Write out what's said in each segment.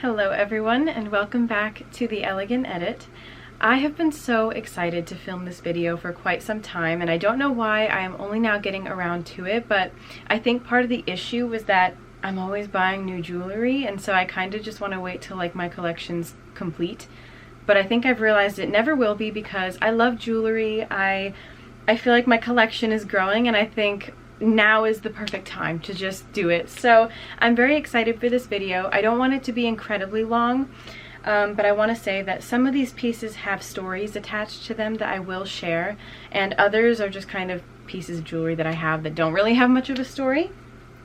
Hello everyone and welcome back to the Elegant Edit. I have been so excited to film this video for quite some time, and I don't know why I am only now getting around to it, but I think part of the issue was that I'm always buying new jewelry, and so I kind of just want to wait till like my collection's complete. But I think I've realized it never will be because I love jewelry. I feel like my collection is growing, and I think now is the perfect time to just do it. So I'm very excited for this video. I don't want it to be incredibly long, but I want to say that some of these pieces have stories attached to them that I will share, and others are just kind of pieces of jewelry that I have that don't really have much of a story.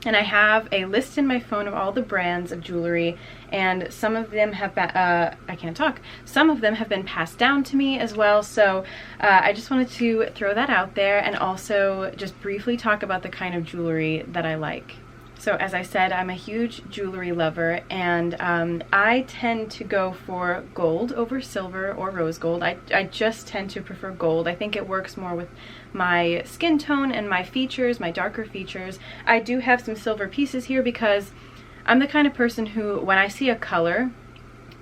And I have a list in my phone of all the brands of jewelry, and some of them have been, I can't talk, some of them have been passed down to me as well, so I just wanted to throw that out there and also just briefly talk about the kind of jewelry that I like. So as I said, I'm a huge jewelry lover, and I tend to go for gold over silver or rose gold. I just tend to prefer gold. I think it works more with my skin tone and my features, my darker features. I do have some silver pieces here because I'm the kind of person who, when I see a color,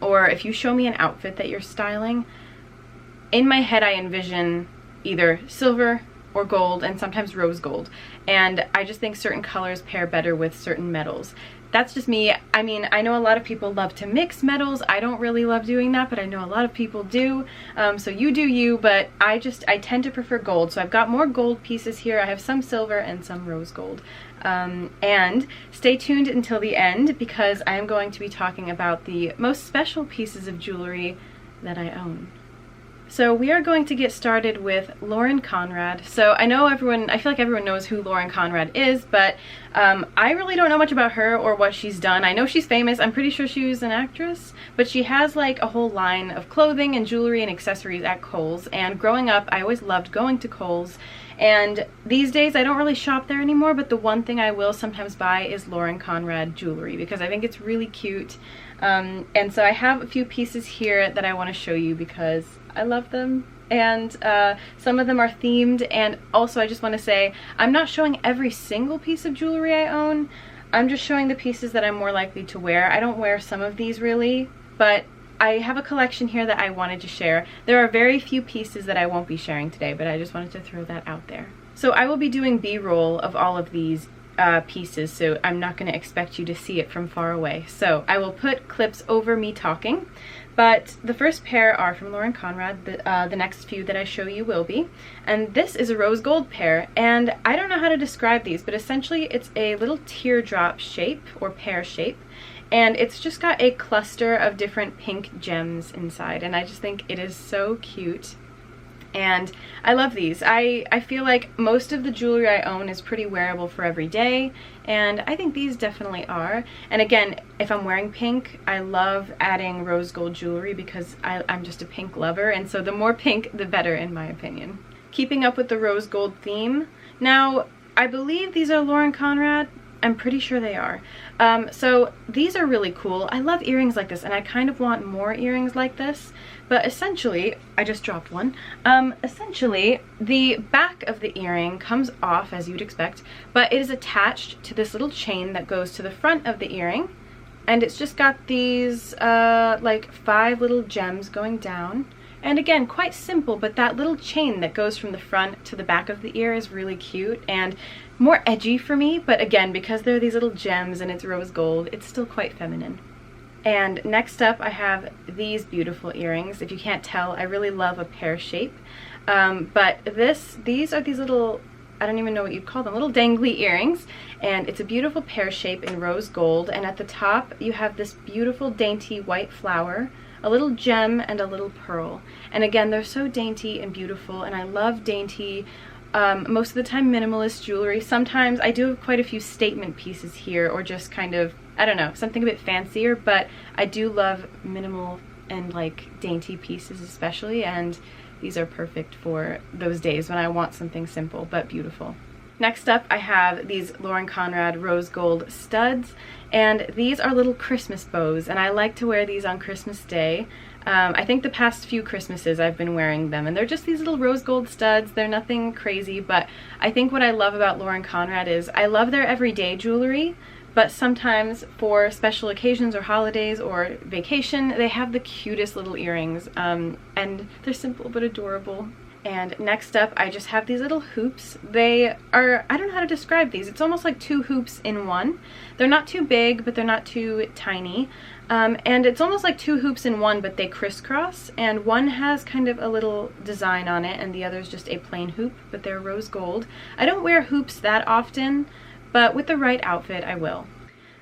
or if you show me an outfit that you're styling, in my head I envision either silver or gold, and sometimes rose gold, and I just think certain colors pair better with certain metals. That's just me. I mean, I know a lot of people love to mix metals. I don't really love doing that, but I know a lot of people do, so you do you, but I tend to prefer gold. So I've got more gold pieces here. I have some silver and some rose gold. And stay tuned until the end because I am going to be talking about the most special pieces of jewelry that I own. So we are going to get started with Lauren Conrad. So I feel like everyone knows who Lauren Conrad is, but I really don't know much about her or what she's done. I know she's famous. I'm pretty sure she was an actress, but she has like a whole line of clothing and jewelry and accessories at Kohl's. And growing up, I always loved going to Kohl's. And these days I don't really shop there anymore, but the one thing I will sometimes buy is Lauren Conrad jewelry because I think it's really cute. And so I have a few pieces here that I want to show you because I love them, and some of them are themed. And also I just want to say I'm not showing every single piece of jewelry I own. I'm just showing the pieces that I'm more likely to wear. I don't wear some of these really, but I have a collection here that I wanted to share. There are very few pieces that I won't be sharing today, but I just wanted to throw that out there. So I will be doing B-roll of all of these pieces, so I'm not going to expect you to see it from far away. So I will put clips over me talking, but the first pair are from Lauren Conrad. The next few that I show you will be. And this is a rose gold pair, and I don't know how to describe these, but essentially it's a little teardrop shape or pear shape, and it's just got a cluster of different pink gems inside, and I just think it is so cute. And I love these. I feel like most of the jewelry I own is pretty wearable for every day, and I think these definitely are. And again, if I'm wearing pink, I love adding rose gold jewelry because I'm just a pink lover, and so the more pink, the better in my opinion. Keeping up with the rose gold theme, now I believe these are Lauren Conrad. I'm pretty sure they are. So these are really cool. I love earrings like this, and I kind of want more earrings like this. But essentially, I just dropped one. Essentially, the back of the earring comes off as you'd expect, but it is attached to this little chain that goes to the front of the earring. And it's just got these like 5 little gems going down. And again, quite simple, but that little chain that goes from the front to the back of the ear is really cute and more edgy for me. But again, because they're these little gems and it's rose gold, it's still quite feminine. And next up, I have these beautiful earrings. If you can't tell, I really love a pear shape. But these are these little, I don't even know what you'd call them, little dangly earrings. And it's a beautiful pear shape in rose gold. And at the top, you have this beautiful dainty white flower, a little gem, and a little pearl. And again, they're so dainty and beautiful, and I love dainty, most of the time minimalist jewelry. Sometimes I do have quite a few statement pieces here, or just kind of, I don't know, something a bit fancier, but I do love minimal and like dainty pieces especially, and these are perfect for those days when I want something simple but beautiful. Next up, I have these Lauren Conrad rose gold studs, and these are little Christmas bows, and I like to wear these on Christmas Day. I think the past few Christmases I've been wearing them, and they're just these little rose gold studs. They're nothing crazy, but I think what I love about Lauren Conrad is I love their everyday jewelry, but sometimes for special occasions or holidays or vacation, they have the cutest little earrings, and they're simple but adorable. And next up, I just have these little hoops. They are, I don't know how to describe these. It's almost like two hoops in one. They're not too big, but they're not too tiny. And it's almost like two hoops in one, but they crisscross. And one has kind of a little design on it, and the other is just a plain hoop, but they're rose gold. I don't wear hoops that often, but with the right outfit, I will.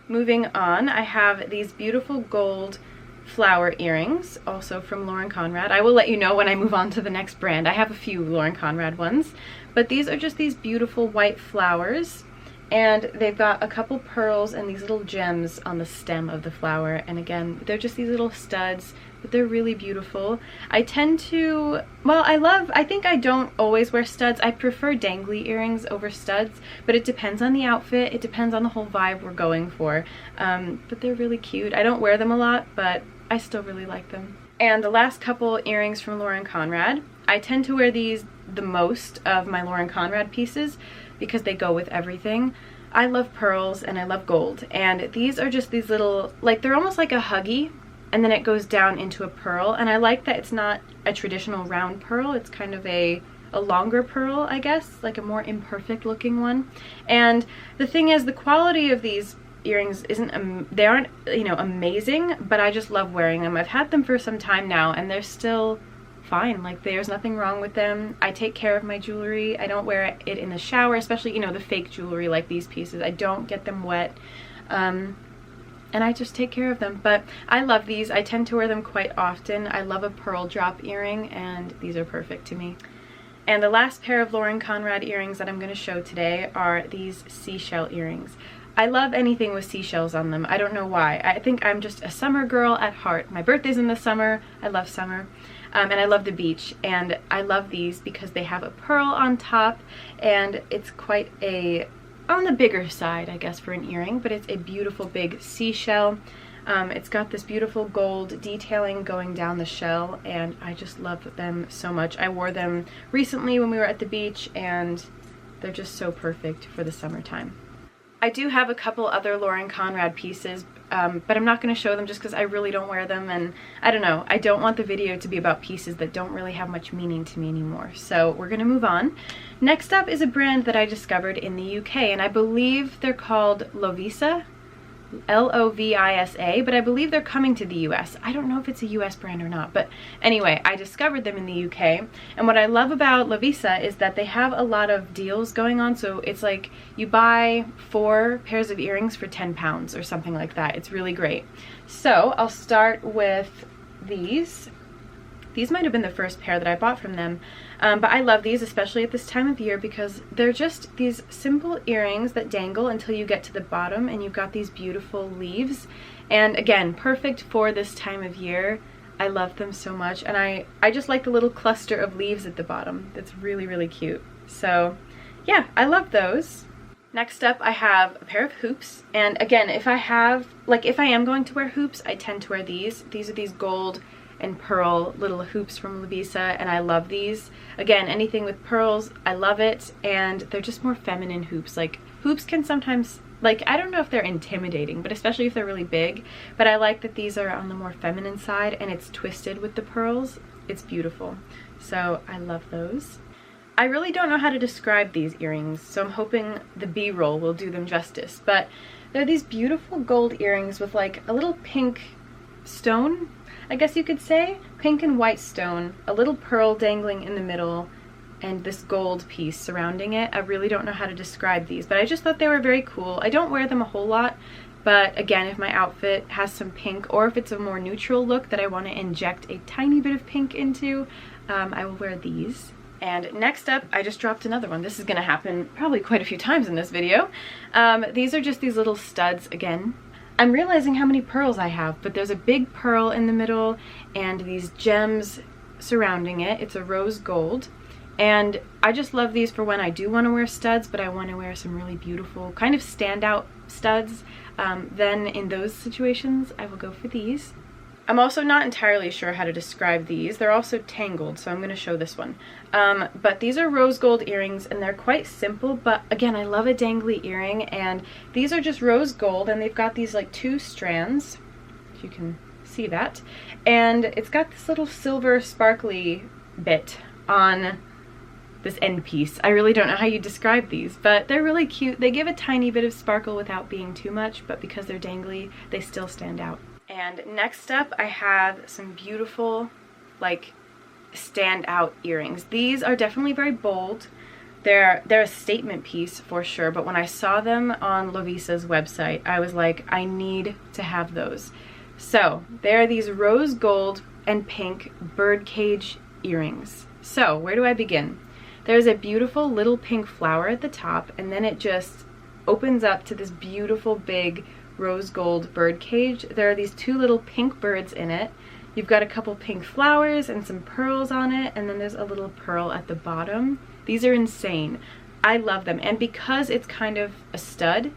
Moving on, I have these beautiful gold flower earrings, also from Conrad. I will let you know when I move on to the next brand. I have a few Conrad ones, but these are just these beautiful white flowers, and they've got a couple pearls and these little gems on the stem of the flower, and again, they're just these little studs, but they're really beautiful. I tend to, well, I think I don't always wear studs. I prefer dangly earrings over studs, but it depends on the outfit. It depends on the whole vibe we're going for, but they're really cute. I don't wear them a lot, but I still really like them. And the last couple earrings from Conrad, I tend to wear these the most of my Conrad pieces because they go with everything. I love pearls and I love gold, and these are just these little, like, they're almost like a huggy, and then it goes down into a pearl, and I like that it's not a traditional round pearl. It's kind of a longer pearl, I guess, like a more imperfect looking one. And the thing is, the quality of these earrings isn't, they aren't, you know, amazing, but I just love wearing them. I've had them for some time now, and they're still fine. Like, there's nothing wrong with them. I take care of my jewelry. I don't wear it in the shower, especially, you know, the fake jewelry like these pieces. I don't get them wet, and I just take care of them. But I love these. I tend to wear them quite often. I love a pearl drop earring, and these are perfect to me. And the last pair of Conrad earrings that I'm going to show today are these seashell earrings. I love anything with seashells on them. I don't know why. I think I'm just a summer girl at heart. My birthday's in the summer. I love summer. And I love the beach. And I love these because they have a pearl on top, and it's quite on the bigger side, I guess, for an earring, but it's a beautiful big seashell. It's got this beautiful gold detailing going down the shell, and I just love them so much. I wore them recently when we were at the beach, and they're just so perfect for the summertime. I do have a couple other Conrad pieces, but I'm not going to show them just because I really don't wear them, and I don't know, I don't want the video to be about pieces that don't really have much meaning to me anymore. So we're going to move on. Next up is a brand that I discovered in the UK, and I believe they're called Lavisa. L-O-V-I-S-A, but I believe they're coming to the US. I don't know if it's a US brand or not, but anyway, I discovered them in the UK, and what I love about Lavisa is that they have a lot of deals going on. So it's like you buy 4 pairs of earrings for £10 or something like that. It's really great. So I'll start with these. These might have been the first pair that I bought from them, but I love these, especially at this time of year, because they're just these simple earrings that dangle until you get to the bottom, and you've got these beautiful leaves. And again, perfect for this time of year. I love them so much, and I just like the little cluster of leaves at the bottom. That's really, really cute. So yeah, I love those. Next up, I have a pair of hoops, and again, if I am going to wear hoops, I tend to wear these. These are these gold and pearl little hoops from Lavisa, and I love these. Again, anything with pearls, I love it, and they're just more feminine hoops. Like, hoops can sometimes, like, I don't know if they're intimidating, but especially if they're really big, but I like that these are on the more feminine side, and it's twisted with the pearls. It's beautiful. So I love those. I really don't know how to describe these earrings, so I'm hoping the B-roll will do them justice, but they're these beautiful gold earrings with like a little pink stone, I guess you could say, pink and white stone, a little pearl dangling in the middle, and this gold piece surrounding it. I really don't know how to describe these, but I just thought they were very cool. I don't wear them a whole lot, but again, if my outfit has some pink, or if it's a more neutral look that I want to inject a tiny bit of pink into, I will wear these. And next up, I just dropped another one. This is going to happen probably quite a few times in this video. These are just these little studs again. I'm realizing how many pearls I have, but there's a big pearl in the middle and these gems surrounding it. It's a rose gold, and I just love these for when I do want to wear studs, but I want to wear some really beautiful kind of standout studs. Then in those situations, I will go for these. I'm also not entirely sure how to describe these. They're also tangled, so I'm going to show this one. But these are rose gold earrings, and they're quite simple, but again, I love a dangly earring, and these are just rose gold, and they've got these like 2 strands, if you can see that, and it's got this little silver sparkly bit on this end piece. I really don't know how you describe these, but they're really cute. They give a tiny bit of sparkle without being too much, but because they're dangly, they still stand out. And next up, I have some beautiful, like, standout earrings. These are definitely very bold. They're a statement piece for sure, but when I saw them on Lavisa's website, I was like, I need to have those. So, they're these rose gold and pink birdcage earrings. So, where do I begin? There's a beautiful little pink flower at the top, and then it just opens up to this beautiful big rose gold bird cage. There are these 2 little pink birds in it. You've got a couple pink flowers and some pearls on it, and then there's a little pearl at the bottom. These are insane. I love them, and because it's kind of a stud,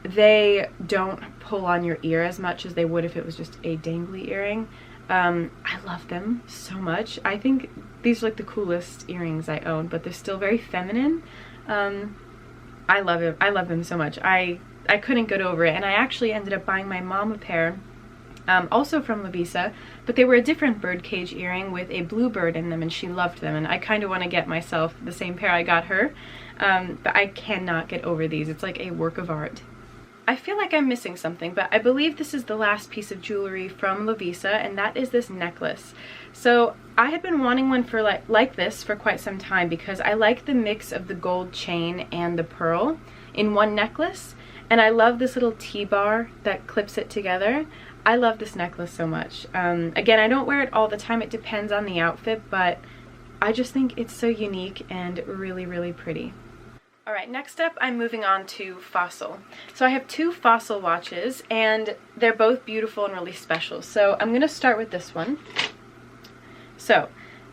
they don't pull on your ear as much as they would if it was just a dangly earring. I love them so much. I think these are like the coolest earrings I own, but they're still very feminine. I love it. I love them so much. I couldn't get over it, and I actually ended up buying my mom a pair, also from Lavisa, but they were a different birdcage earring with a blue bird in them, and she loved them, and I kind of want to get myself the same pair I got her, but I cannot get over these. It's like a work of art. I feel like I'm missing something, but I believe this is the last piece of jewelry from Lavisa, and that is this necklace. So I had been wanting one for like this for quite some time because I like the mix of the gold chain and the pearl in one necklace. And I love this little T-bar that clips it together. I love this necklace so much. Again, I don't wear it all the time. It depends on the outfit, but I just think it's so unique and really, really pretty. Alright, next up I'm moving on to Fossil. So I have 2 Fossil watches, and they're both beautiful and really special. So I'm going to start with this one. So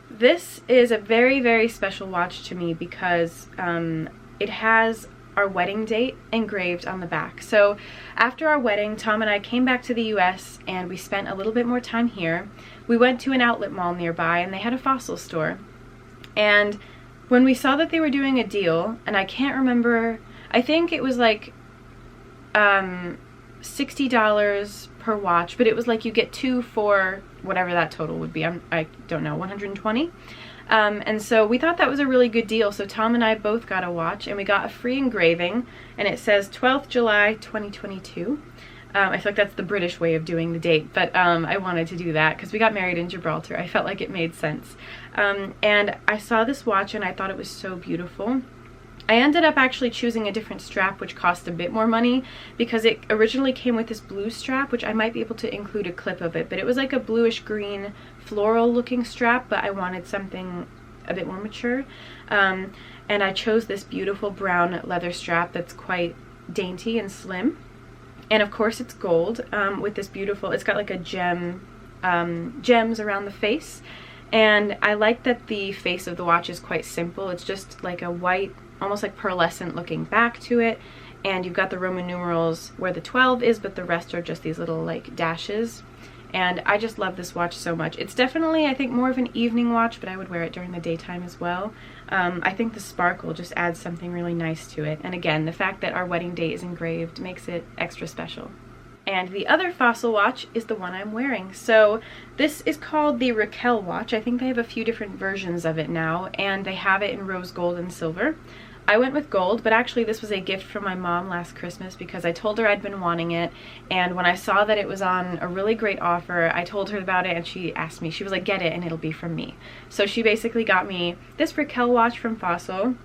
this is a very, very special watch to me because it has our wedding date engraved on the back. So after our wedding, Tom and I came back to the US and we spent a little bit more time here. We went to an outlet mall nearby and they had a Fossil store. And when we saw that they were doing a deal, and I can't remember, I think it was like $60 per watch, but it was like you get 2 for whatever that total would be. I don't know, 120. And so we thought that was a really good deal, so Tom and I both got a watch, and we got a free engraving, and it says 12th July 2022. I feel like that's the British way of doing the date, but I wanted to do that because we got married in Gibraltar. I felt like it made sense. And I saw this watch and I thought it was so beautiful. I ended up actually choosing a different strap, which cost a bit more money because it originally came with this blue strap, which I might be able to include a clip of it, but it was like a bluish green floral looking strap, but I wanted something a bit more mature. And I chose this beautiful brown leather strap that's quite dainty and slim. And of course it's gold with this beautiful, it's got like a gems around the face. And I like that the face of the watch is quite simple. It's just like a white, almost like pearlescent looking back to it. And you've got the Roman numerals where the 12 is, but the rest are just these little like dashes. And I just love this watch so much. It's definitely, I think, more of an evening watch, but I would wear it during the daytime as well. I think the sparkle just adds something really nice to it. And again, the fact that our wedding date is engraved makes it extra special. And the other Fossil watch is the one I'm wearing. So this is called the Raquel watch. I think they have a few different versions of it now, and they have it in rose gold and silver. I went with gold, but actually this was a gift from my mom last Christmas because I told her I'd been wanting it, and when I saw that it was on a really great offer, I told her about it and she asked me, she was like, get it and it'll be from me. So she basically got me this Raquel watch from Fossil.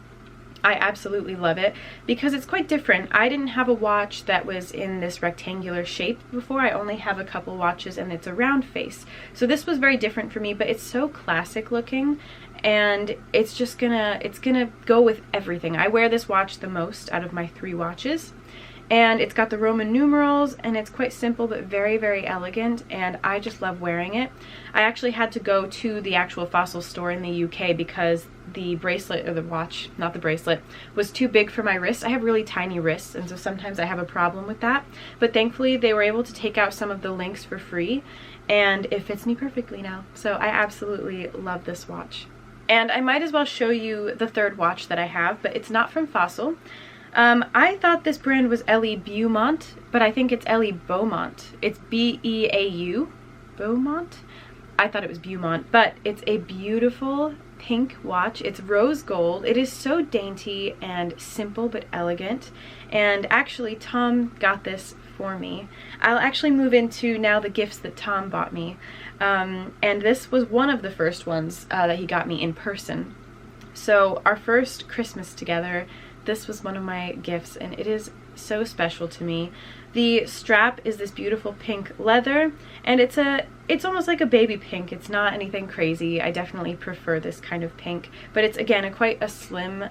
I absolutely love it because it's quite different. I didn't have a watch that was in this rectangular shape before. I only have a couple watches and it's a round face. So this was very different for me, but it's so classic looking and it's just gonna go with everything. I wear this watch the most out of my 3 watches. and it's got the Roman numerals, and it's quite simple but very, very elegant, and I just love wearing it. I actually had to go to the actual Fossil store in the UK because the bracelet, or the watch, not the bracelet, was too big for my wrists. I have really tiny wrists, and so sometimes I have a problem with that, but thankfully they were able to take out some of the links for free, and it fits me perfectly now. So I absolutely love this watch. And I might as well show you the third watch that I have, but it's not from Fossil. I thought this brand was Ellie Beaumont, but I think it's Ellie Beaumont. It's B-E-A-U, Beaumont? I thought it was Beaumont, but it's a beautiful pink watch. It's rose gold. It is so dainty and simple but elegant. And actually, Tom got this for me. I'll actually move into now the gifts that Tom bought me. And this was one of the first ones that he got me in person. So our first Christmas together, this was one of my gifts, and it is so special to me. The strap is this beautiful pink leather, and it's almost like a baby pink. It's not anything crazy. I definitely prefer this kind of pink, but it's again quite a slim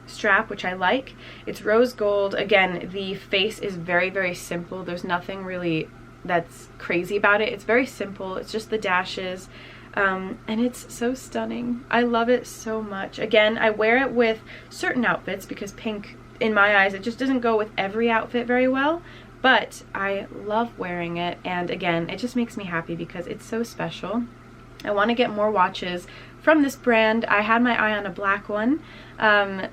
strap, which I like. It's rose gold. Again, the face is very, very simple. There's nothing really that's crazy about it. It's very simple. It's just the dashes. And it's so stunning. I love it so much. Again, I wear it with certain outfits because pink, in my eyes, it just doesn't go with every outfit very well, but I love wearing it, and again, it just makes me happy because it's so special. I want to get more watches from this brand. I had my eye on a black one,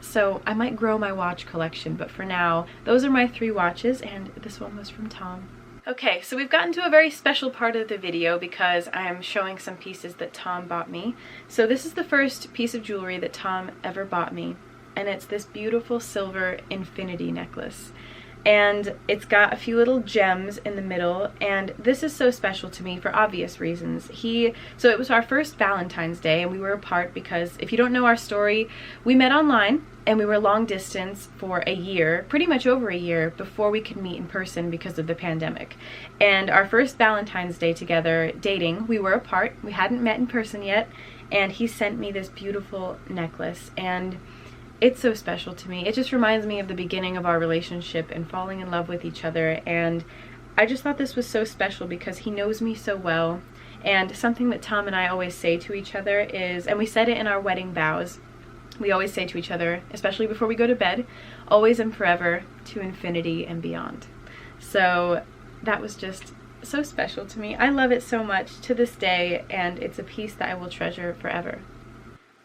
so I might grow my watch collection, but for now, those are my 3 watches, and this one was from Tom. Okay, so we've gotten to a very special part of the video because I'm showing some pieces that Tom bought me. So this is the first piece of jewelry that Tom ever bought me, and it's this beautiful silver infinity necklace. And it's got a few little gems in the middle, and this is so special to me for obvious reasons. So it was our first Valentine's Day, and we were apart because, if you don't know our story, we met online and we were long distance for a year, pretty much over a year, before we could meet in person because of the pandemic. And our first Valentine's Day together dating, we were apart, we hadn't met in person yet, and he sent me this beautiful necklace, and it's so special to me. It just reminds me of the beginning of our relationship and falling in love with each other, and I just thought this was so special because he knows me so well. And something that Tom and I always say to each other is, and we said it in our wedding vows, we always say to each other, especially before we go to bed, always and forever, to infinity and beyond. So that was just so special to me. I love it so much to this day, and it's a piece that I will treasure forever.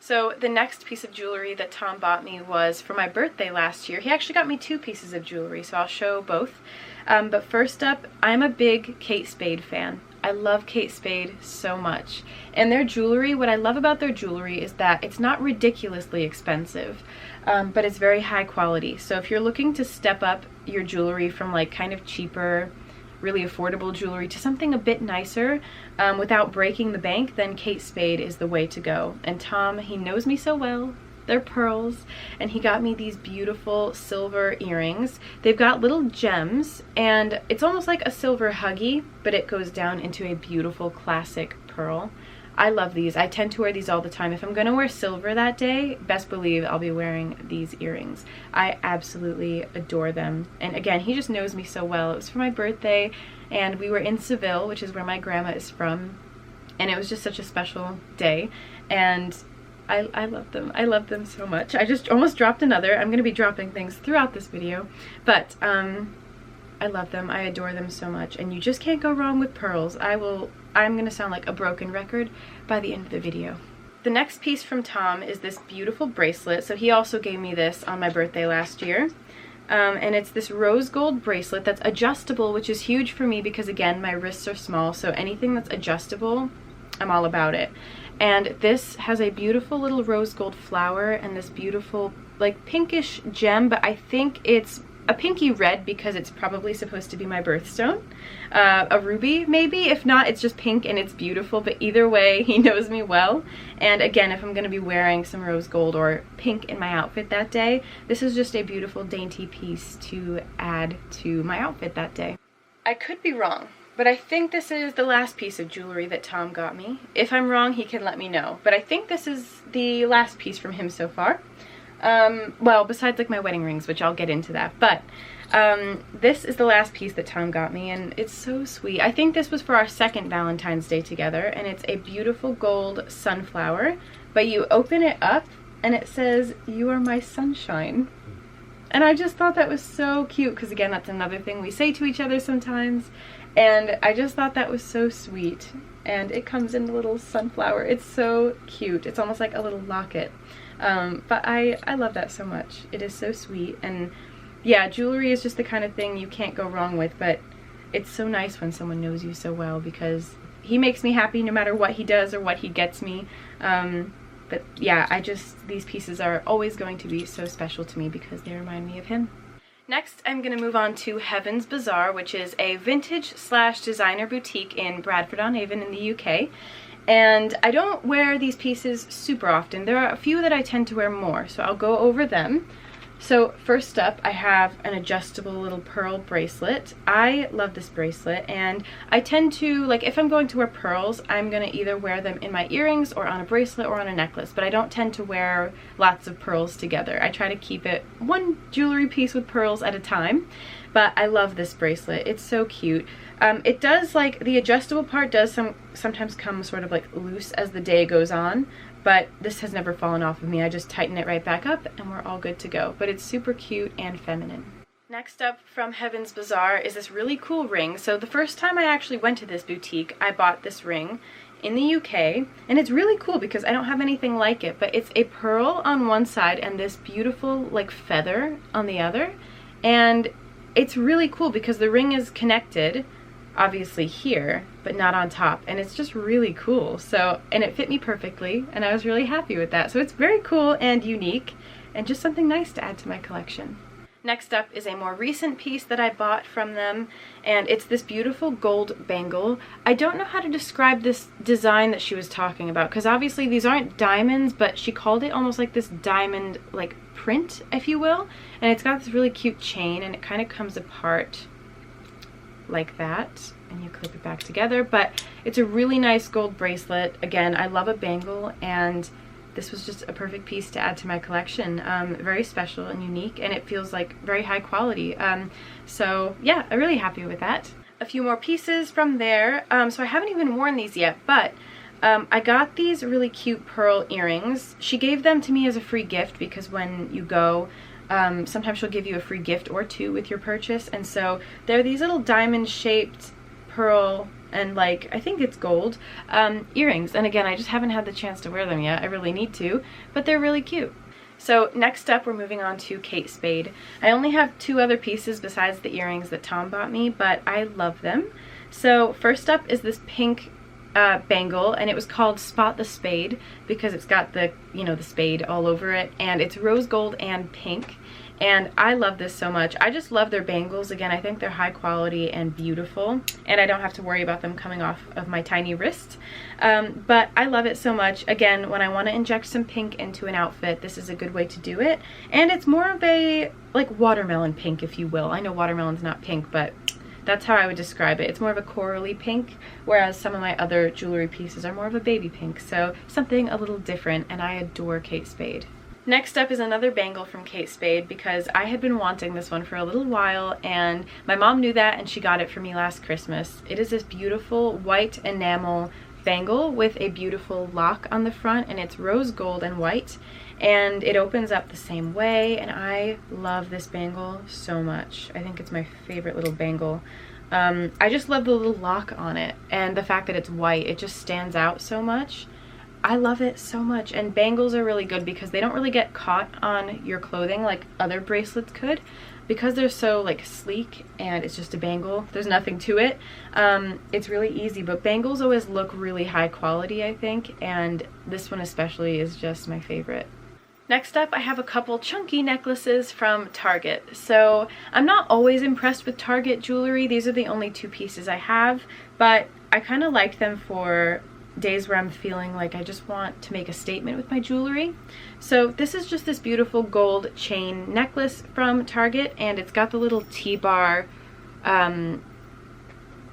So the next piece of jewelry that Tom bought me was for my birthday last year. He actually got me 2 pieces of jewelry, so I'll show both. But first up, I'm a big Kate Spade fan. I love Kate Spade so much. And their jewelry, what I love about their jewelry is that it's not ridiculously expensive, but it's very high quality. So if you're looking to step up your jewelry from like kind of cheaper, really affordable jewelry to something a bit nicer without breaking the bank, then Kate Spade is the way to go. And Tom, he knows me so well. They're pearls, and he got me these beautiful silver earrings. They've got little gems, and it's almost like a silver huggy, but it goes down into a beautiful classic pearl. I love these. I tend to wear these all the time. If I'm going to wear silver that day, best believe I'll be wearing these earrings. I absolutely adore them. And again, he just knows me so well. It was for my birthday, and we were in Seville, which is where my grandma is from, and it was just such a special day, and I love them. I love them so much. I just almost dropped another. I'm going to be dropping things throughout this video, but I love them. I adore them so much, and you just can't go wrong with pearls. I'm going to sound like a broken record by the end of the video. The next piece from Tom is this beautiful bracelet. So he also gave me this on my birthday last year. And it's this rose gold bracelet that's adjustable, which is huge for me because, again, my wrists are small, so anything that's adjustable, I'm all about it. And this has a beautiful little rose gold flower and this beautiful like pinkish gem, but I think it's a pinky red because it's probably supposed to be my birthstone. A ruby maybe, if not it's just pink and it's beautiful, but either way he knows me well. And again, if I'm going to be wearing some rose gold or pink in my outfit that day, this is just a beautiful dainty piece to add to my outfit that day. I could be wrong, but I think this is the last piece of jewelry that Tom got me. If I'm wrong, he can let me know, but I think this is the last piece from him so far. Well, besides like my wedding rings, which I'll get into that, but This is the last piece that Tom got me, and it's so sweet. I think this was for our second Valentine's Day together, and it's a beautiful gold sunflower, but you open it up and it says, "You are my sunshine." And I just thought that was so cute, because again, that's another thing we say to each other sometimes, and I just thought that was so sweet. And it comes in a little sunflower. It's so cute. It's almost like a little locket. But I love that so much. It is so sweet. And yeah, jewelry is just the kind of thing you can't go wrong with, but it's so nice when someone knows you so well, because he makes me happy no matter what he does or what he gets me. But yeah, these pieces are always going to be so special to me because they remind me of him. Next, I'm going to move on to Heaven's Bazaar, which is a vintage/designer boutique in Bradford-on-Avon in the UK. And I don't wear these pieces super often. There are a few that I tend to wear more, so I'll go over them. So first up, I have an adjustable little pearl bracelet. I love this bracelet, and I tend to, like, if I'm going to wear pearls, I'm going to either wear them in my earrings or on a bracelet or on a necklace, but I don't tend to wear lots of pearls together. I try to keep it one jewelry piece with pearls at a time, but I love this bracelet. It's so cute. It does, like, the adjustable part does sometimes come sort of like loose as the day goes on, but this has never fallen off of me. I just tighten it right back up and we're all good to go. But it's super cute and feminine. Next up from Heaven's Bazaar is this really cool ring. So the first time I actually went to this boutique, I bought this ring in the UK, and it's really cool because I don't have anything like it, but it's a pearl on one side and this beautiful like feather on the other. And it's really cool because the ring is connected obviously here, but not on top, and it's just really cool. So, and it fit me perfectly, and I was really happy with that. So it's very cool and unique, and just something nice to add to my collection. Next up is a more recent piece that I bought from them, and it's this beautiful gold bangle. I don't know how to describe this design that she was talking about, because obviously these aren't diamonds, but she called it almost like this diamond like print, if you will, and it's got this really cute chain, and it kind of comes apart like that, and you clip it back together. But it's a really nice gold bracelet. Again, I love a bangle, and this was just a perfect piece to add to my collection. Very special and unique, and it feels like very high quality. So yeah, I'm really happy with that. A few more pieces from there. So I haven't even worn these yet, but I got these really cute pearl earrings. She gave them to me as a free gift because when you go, sometimes she'll give you a free gift or two with your purchase, and so they're these little diamond shaped pearl and like I think it's gold earrings, and again I just haven't had the chance to wear them yet. I really need to, but they're really cute. So next up we're moving on to Kate Spade. I only have two other pieces besides the earrings that Tom bought me, but I love them. So first up is this pink bangle, and it was called Spot the Spade because it's got the, you know, the spade all over it, and it's rose gold and pink, and I love this so much. I just love their bangles. Again, I think they're high quality and beautiful, and I don't have to worry about them coming off of my tiny wrist, but I love it so much. Again, when I want to inject some pink into an outfit, this is a good way to do it, and it's more of a like watermelon pink, if you will. I know watermelon's not pink, but that's how I would describe it. It's more of a corally pink, whereas some of my other jewelry pieces are more of a baby pink, so something a little different, and I adore Kate Spade. Next up is another bangle from Kate Spade because I had been wanting this one for a little while, and my mom knew that and she got it for me last Christmas. It is this beautiful white enamel bangle with a beautiful lock on the front, and it's rose gold and white, and it opens up the same way, and I love this bangle so much. I think it's my favorite little bangle. I just love the little lock on it, and the fact that it's white, it just stands out so much. I love it so much, and bangles are really good because they don't really get caught on your clothing like other bracelets could, because they're so like sleek and it's just a bangle, there's nothing to it. It's really easy, but bangles always look really high quality, I think, and this one especially is just my favorite. Next up, I have a couple chunky necklaces from Target. So I'm not always impressed with Target jewelry. These are the only two pieces I have, but I kind of like them for days where I'm feeling like I just want to make a statement with my jewelry. So this is just this beautiful gold chain necklace from Target, and it's got the little T-bar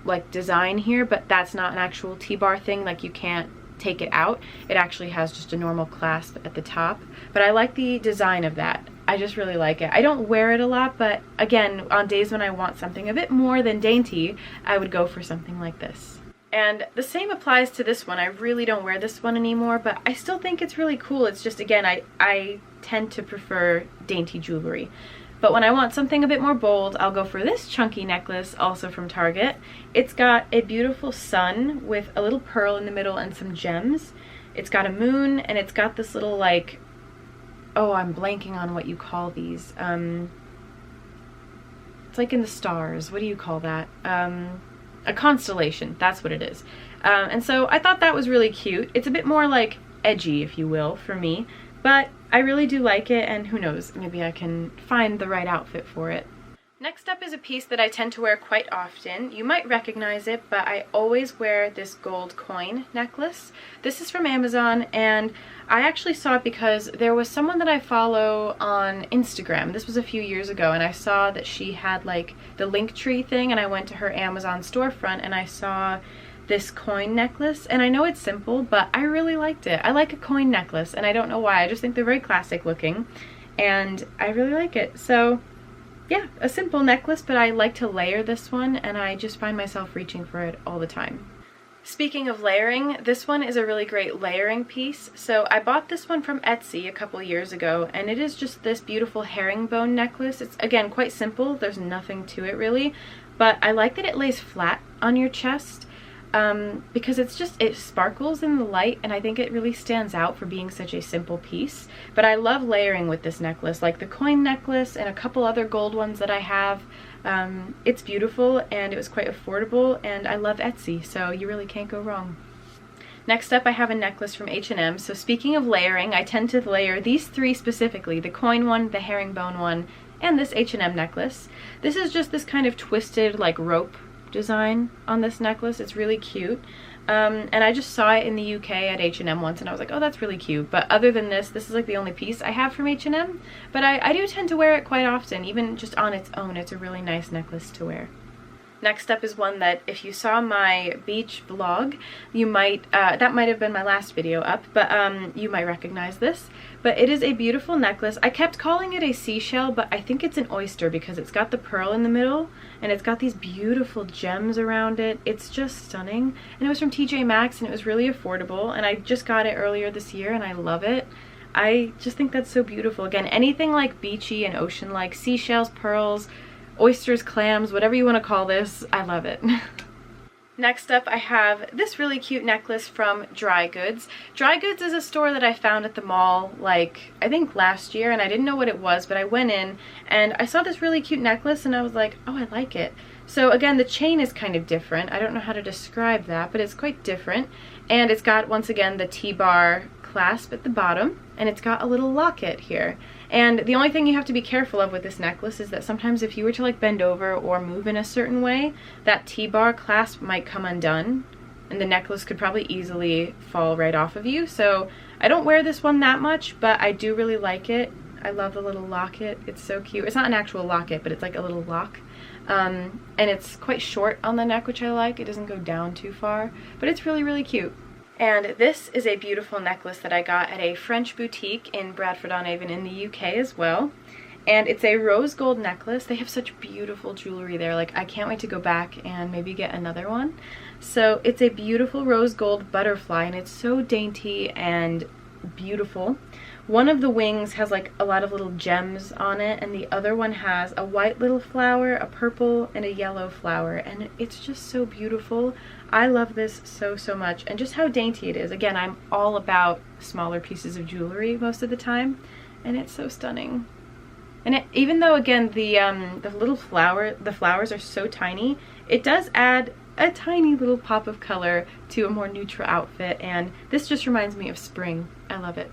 like design here, but that's not an actual T-bar thing. Like, you can't take it out. It actually has just a normal clasp at the top, but I like the design of that. I just really like it. I don't wear it a lot, but again, on days when I want something a bit more than dainty, I would go for something like this. And the same applies to this one. I really don't wear this one anymore, but I still think it's really cool. It's just, again, I tend to prefer dainty jewelry. But when I want something a bit more bold, I'll go for this chunky necklace, also from Target. It's got a beautiful sun with a little pearl in the middle and some gems. It's got a moon, and it's got this little, like, oh, I'm blanking on what you call these. It's like in the stars. What do you call that? A constellation. That's what it is. And so I thought that was really cute. It's a bit more like edgy, if you will, for me. But I really do like it, and who knows, maybe I can find the right outfit for it. Next up is a piece that I tend to wear quite often. You might recognize it, but I always wear this gold coin necklace. This is from Amazon, and I actually saw it because there was someone that I follow on Instagram. This was a few years ago, and I saw that she had like the Linktree thing, and I went to her Amazon storefront and I saw this coin necklace, and I know it's simple, but I really liked it. I like a coin necklace, and I don't know why. I just think they're very classic looking, and I really like it. So yeah, a simple necklace, but I like to layer this one, and I just find myself reaching for it all the time. Speaking of layering, this one is a really great layering piece. So I bought this one from Etsy a couple years ago, and it is just this beautiful herringbone necklace. It's, again, quite simple. There's nothing to it really, but I like that it lays flat on your chest. Because it sparkles in the light, and I think it really stands out for being such a simple piece. But I love layering with this necklace, like the coin necklace and a couple other gold ones that I have. It's beautiful, and it was quite affordable, and I love Etsy, so you really can't go wrong. Next up, I have a necklace from H&M. So speaking of layering, I tend to layer these three specifically, the coin one, the herringbone one, and this H&M necklace. This is just this kind of twisted like rope design on this necklace. It's really cute, and I just saw it in the UK at H&M once, and I was like, oh, that's really cute. But other than this is like the only piece I have from H&M, but I do tend to wear it quite often. Even just on its own, it's a really nice necklace to wear. Next up is one that if you saw my beach vlog, you might, that might have been my last video up, but you might recognize this. But it is a beautiful necklace. I kept calling it a seashell, but I think it's an oyster because it's got the pearl in the middle, and it's got these beautiful gems around it. It's just stunning. And it was from TJ Maxx, and it was really affordable, and I just got it earlier this year, and I love it. I just think that's so beautiful. Again, anything like beachy and ocean-like, seashells, pearls, oysters, clams, whatever you want to call this, I love it. Next up, I have this really cute necklace from Dry Goods. Dry Goods is a store that I found at the mall, like, I think last year, and I didn't know what it was, but I went in and I saw this really cute necklace, and I was like, oh, I like it. So again, the chain is kind of different. I don't know how to describe that, but it's quite different. And it's got, once again, the T-bar clasp at the bottom, and it's got a little locket here. And the only thing you have to be careful of with this necklace is that sometimes if you were to like bend over or move in a certain way, that T-bar clasp might come undone, and the necklace could probably easily fall right off of you. So I don't wear this one that much, but I do really like it. I love the little locket. It's so cute. It's not an actual locket, but it's like a little lock. And it's quite short on the neck, which I like. It doesn't go down too far, but it's really, really cute. And this is a beautiful necklace that I got at a French boutique in Bradford-on-Avon in the UK as well. And it's a rose gold necklace. They have such beautiful jewelry there. Like, I can't wait to go back and maybe get another one. So it's a beautiful rose gold butterfly, and it's so dainty and beautiful. One of the wings has like a lot of little gems on it, and the other one has a white little flower, a purple, and a yellow flower, and it's just so beautiful. I love this so, so much, and just how dainty it is. Again, I'm all about smaller pieces of jewelry most of the time, and it's so stunning. And even though, again, the little the flowers are so tiny, it does add a tiny little pop of color to a more neutral outfit, and this just reminds me of spring. I love it.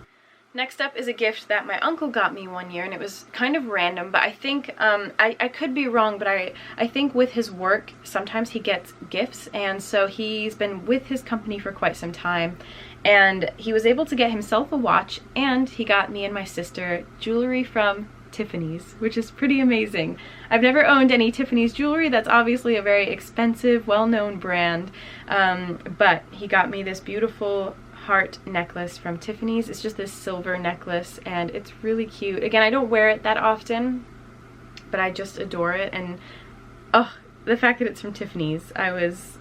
Next up is a gift that my uncle got me one year, and it was kind of random, but I think, I could be wrong, but I think with his work, sometimes he gets gifts, and so he's been with his company for quite some time, and he was able to get himself a watch, and he got me and my sister jewelry from Tiffany's, which is pretty amazing. I've never owned any Tiffany's jewelry. That's obviously a very expensive, well-known brand, but he got me this beautiful heart necklace from Tiffany's. It's just this silver necklace and it's really cute. Again, I don't wear it that often, but I just adore it. And oh, the fact that it's from Tiffany's, I was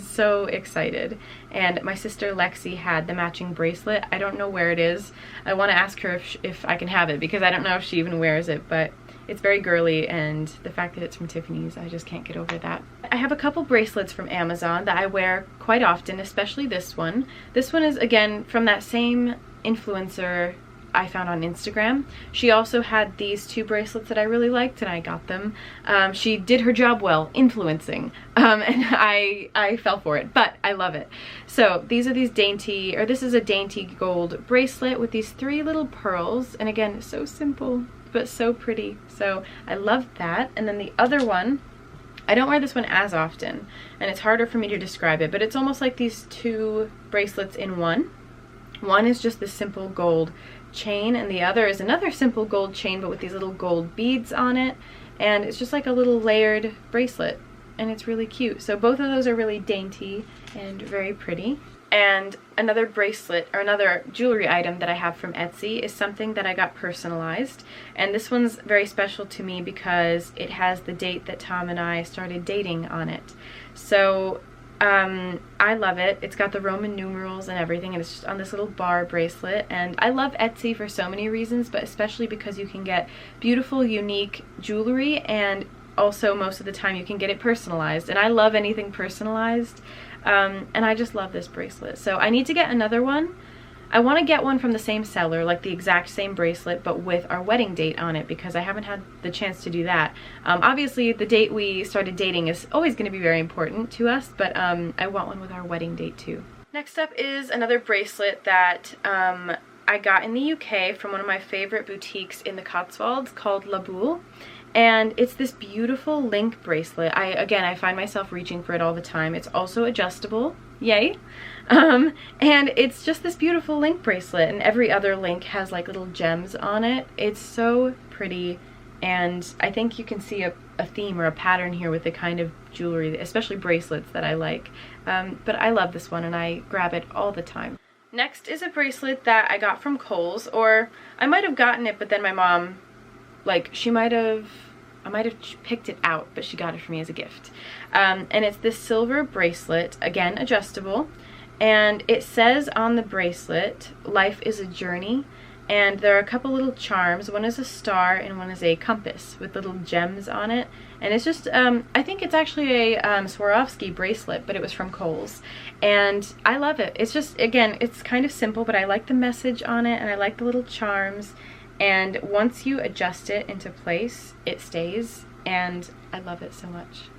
so excited. And my sister Lexi had the matching bracelet. I don't know where it is. I want to ask her if I can have it, because I don't know if she even wears it, but it's very girly, and the fact that it's from Tiffany's, I just can't get over that. I have a couple bracelets from Amazon that I wear quite often, especially this one. This one is, again, from that same influencer I found on Instagram. She also had these two bracelets that I really liked, and I got them. She did her job well, influencing, and I fell for it, but I love it. So these are these dainty, or this is a dainty gold bracelet with these 3 little pearls, and again, so simple, but so pretty. So I love that. And then the other one, I don't wear this one as often, and it's harder for me to describe it, but it's almost like these 2 bracelets in one. One is just this simple gold chain, and the other is another simple gold chain, but with these little gold beads on it, and it's just like a little layered bracelet, and it's really cute. So both of those are really dainty and very pretty. And another bracelet, or another jewelry item that I have from Etsy, is something that I got personalized, and this one's very special to me because it has the date that Tom and I started dating on it. So I love it. It's got the Roman numerals and everything, and it's just on this little bar bracelet. And I love Etsy for so many reasons, but especially because you can get beautiful, unique jewelry, and also most of the time you can get it personalized, and I love anything personalized. And I just love this bracelet. So I need to get another one. I want to get one from the same seller, like the exact same bracelet, but with our wedding date on it, because I haven't had the chance to do that. Obviously, the date we started dating is always going to be very important to us, but I want one with our wedding date too. Next up is another bracelet that I got in the UK from one of my favorite boutiques in the Cotswolds called La Boule. And it's this beautiful link bracelet. I find myself reaching for it all the time. It's also adjustable, yay. And it's just this beautiful link bracelet, and every other link has like little gems on it. It's so pretty, and I think you can see a theme or a pattern here with the kind of jewelry, especially bracelets, that I like. But I love this one, and I grab it all the time. Next is a bracelet that I got from Kohl's, or I might have gotten it, but then my mom, like, I might have picked it out, but she got it for me as a gift. And it's this silver bracelet, again adjustable, and it says on the bracelet, "Life is a journey," and there are a couple little charms. One is a star and one is a compass with little gems on it, and it's just, I think it's actually a Swarovski bracelet, but it was from Kohl's, and I love it. It's just, again, it's kind of simple, but I like the message on it, and I like the little charms. And once you adjust it into place, it stays, and I love it so much.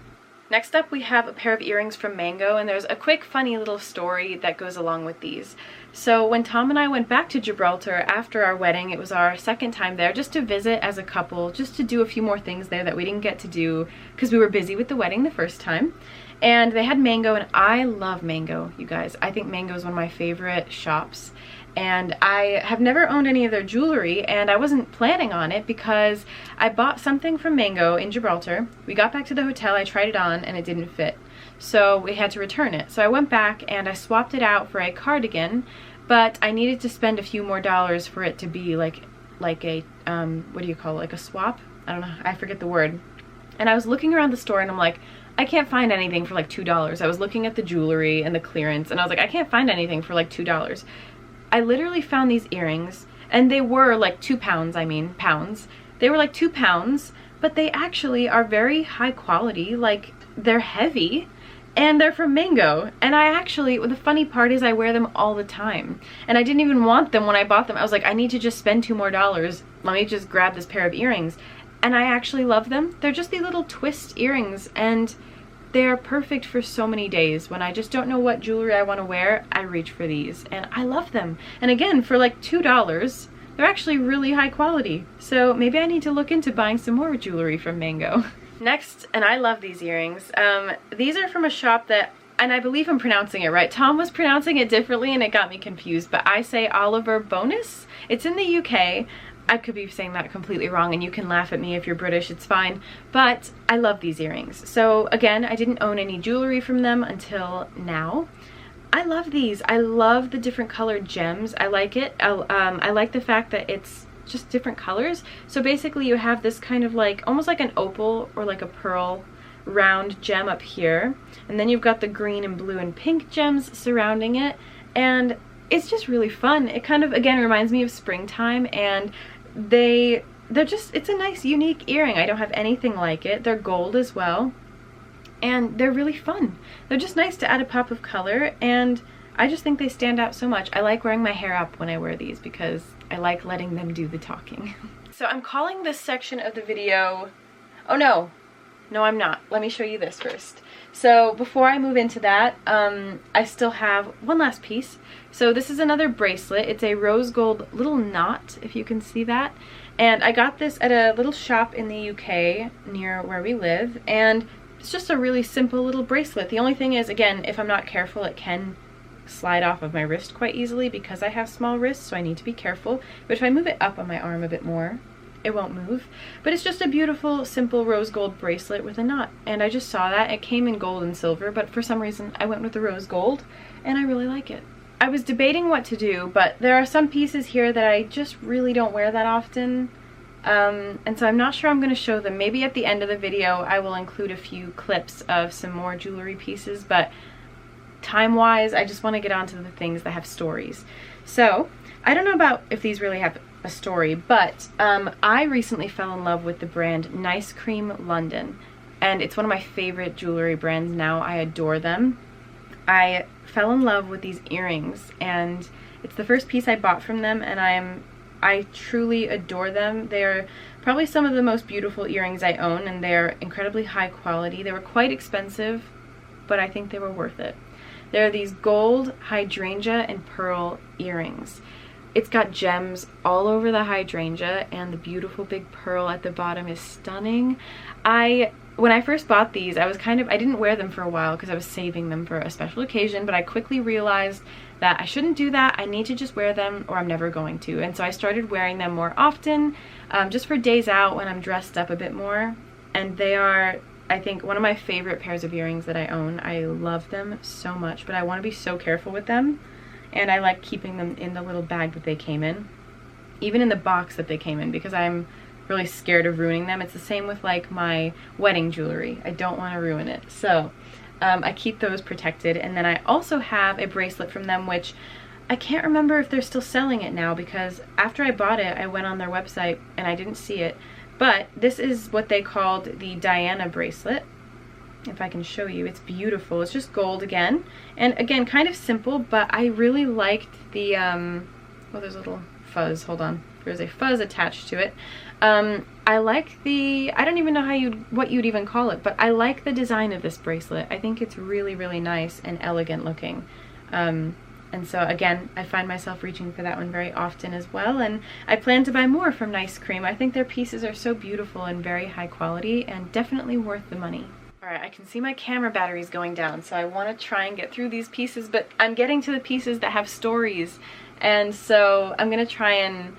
Next up, we have a pair of earrings from Mango, and there's a quick, funny little story that goes along with these. So when Tom and I went back to Gibraltar after our wedding, it was our second time there, just to visit as a couple, just to do a few more things there that we didn't get to do because we were busy with the wedding the first time. And they had Mango, and I love Mango, you guys. I think Mango is one of my favorite shops. And I have never owned any of their jewelry, and I wasn't planning on it because I bought something from Mango in Gibraltar. We got back to the hotel, I tried it on, and it didn't fit. So we had to return it. So I went back and I swapped it out for a cardigan, but I needed to spend a few more dollars for it to be like a, what do you call it, like a swap? I don't know, I forget the word. And I was looking around the store and I'm like, I can't find anything for like $2. I was looking at the jewelry and the clearance, and I was like, I can't find anything for like $2. I literally found these earrings, and they were like pounds. They were like £2, but they actually are very high quality. Like, they're heavy, and they're from Mango. And the funny part is I wear them all the time. And I didn't even want them when I bought them. I was like, I need to just spend $2 more. Let me just grab this pair of earrings. And I actually love them. They're just these little twist earrings, and they are perfect for so many days. When I just don't know what jewelry I want to wear, I reach for these, and I love them. And again, for like $2, they're actually really high quality. So maybe I need to look into buying some more jewelry from Mango. Next, and I love these earrings. These are from a shop that, and I believe I'm pronouncing it right. Tom was pronouncing it differently and it got me confused, but I say Oliver Bonas. It's in the UK. I could be saying that completely wrong, and you can laugh at me if you're British, it's fine. But I love these earrings. So again, I didn't own any jewelry from them until now. I love these. I love the different colored gems. I like it. I like the fact that it's just different colors. So basically you have this kind of like, almost like an opal or like a pearl round gem up here. And then you've got the green and blue and pink gems surrounding it. And it's just really fun. It kind of, again, reminds me of springtime, and they're just, it's a nice unique earring. I don't have anything like it. They're gold as well. And they're really fun. They're just nice to add a pop of color, and I just think they stand out so much. I like wearing my hair up when I wear these because I like letting them do the talking. So I'm calling this section of the video, oh no, I'm not. Let me show you this first. So before I move into that, I still have one last piece. So this is another bracelet. It's a rose gold little knot, if you can see that. And I got this at a little shop in the UK near where we live, and it's just a really simple little bracelet. The only thing is, again, if I'm not careful, it can slide off of my wrist quite easily because I have small wrists, so I need to be careful. But if I move it up on my arm a bit more, it won't move. But it's just a beautiful, simple rose gold bracelet with a knot. And I just saw that. It came in gold and silver, but for some reason I went with the rose gold, and I really like it. I was debating what to do, but there are some pieces here that I just really don't wear that often. And so I'm not sure I'm going to show them. Maybe at the end of the video I will include a few clips of some more jewelry pieces, but time-wise I just want to get on to the things that have stories. So I don't know about if these really have a story, but I recently fell in love with the brand Nice Cream London, and it's one of my favorite jewelry brands now. I adore them. I fell in love with these earrings, and it's the first piece I bought from them, and I truly adore them. They're probably some of the most beautiful earrings I own, and they're incredibly high quality. They were quite expensive, but I think they were worth it. They're these gold hydrangea and pearl earrings. It's got gems all over the hydrangea, and the beautiful big pearl at the bottom is stunning. When I first bought these, I didn't wear them for a while because I was saving them for a special occasion, but I quickly realized that I shouldn't do that. I need to just wear them or I'm never going to. And so I started wearing them more often, just for days out when I'm dressed up a bit more. And they are, I think, one of my favorite pairs of earrings that I own. I love them so much, but I want to be so careful with them. And I like keeping them in the little bag that they came in, even in the box that they came in, because I'm really scared of ruining them. It's the same with like my wedding jewelry. I don't want to ruin it. So I keep those protected. And then I also have a bracelet from them, which I can't remember if they're still selling it now, because after I bought it, I went on their website and I didn't see it. But this is what they called the Diana bracelet. If I can show you, it's beautiful. It's just gold again. And again, kind of simple, but I really liked the, well, there's a little fuzz, hold on. There's a fuzz attached to it. I like the, I don't even know what you'd even call it, but I like the design of this bracelet. I think it's really, really nice and elegant looking. And so again, I find myself reaching for that one very often as well, and I plan to buy more from Nice Cream. I think their pieces are so beautiful and very high quality and definitely worth the money. Alright, I can see my camera battery's going down, so I want to try and get through these pieces, but I'm getting to the pieces that have stories, and so I'm going to try and